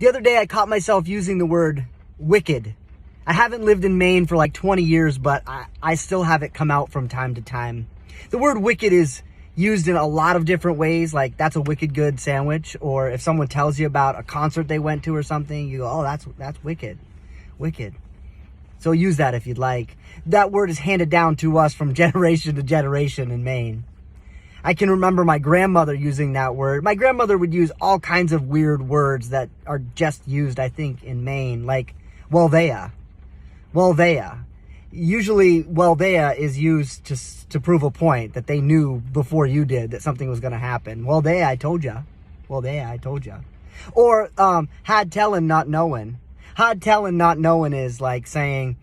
The other day I caught myself using the word wicked. I haven't lived in Maine for like 20 years, but I still have it come out from time to time. The word wicked is used in a lot of different ways, like that's a wicked good sandwich, or if someone tells you about a concert they went to or something, you go, oh, that's wicked. Wicked. So use that if you'd like. That word is handed down to us from generation to generation in Maine. I can remember my grandmother using that word. My grandmother would use all kinds of weird words that are just used, I think, in Maine, like "well-thea." Well-thea. Usually, well-thea is used to prove a point that they knew before you did that something was going to happen. Well-thea, I told ya. Well-thea, I told ya. Or had tellin', not knowing. Had tellin', not knowing is like saying,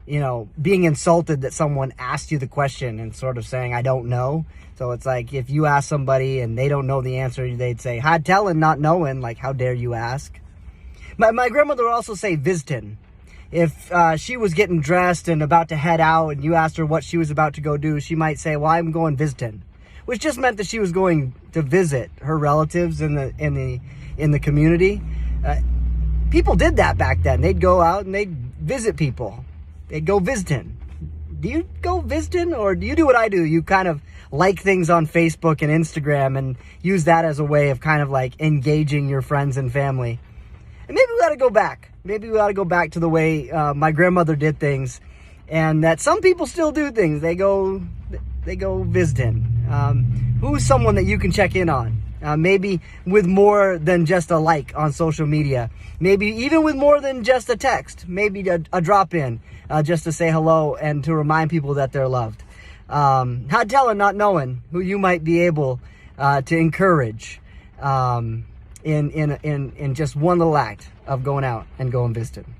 being insulted that someone asked you the question and sort of saying, I don't know. So it's like if you ask somebody and they don't know the answer, they'd say, had tellin', not knowing, like, how dare you ask? My grandmother would also say viztin. If she was getting dressed and about to head out and you asked her what she was about to go do, she might say, well, I'm going visiting, which just meant that she was going to visit her relatives in the community. People did that back then. They'd go out and they'd visit people. They'd go visiting. Do you go visiting, or do you do what I do? You kind of like things on Facebook and Instagram and use that as a way of kind of like engaging your friends and family. And maybe we ought to go back. Maybe we ought to go back to the way my grandmother did things, and that some people still do things. They go visiting. Who's someone that you can check in on? Maybe with more than just a like on social media. Maybe even with more than just a text. Maybe a drop in just to say hello and to remind people that they're loved. Not telling, not knowing who you might be able to encourage in just one little act of going out and going visiting.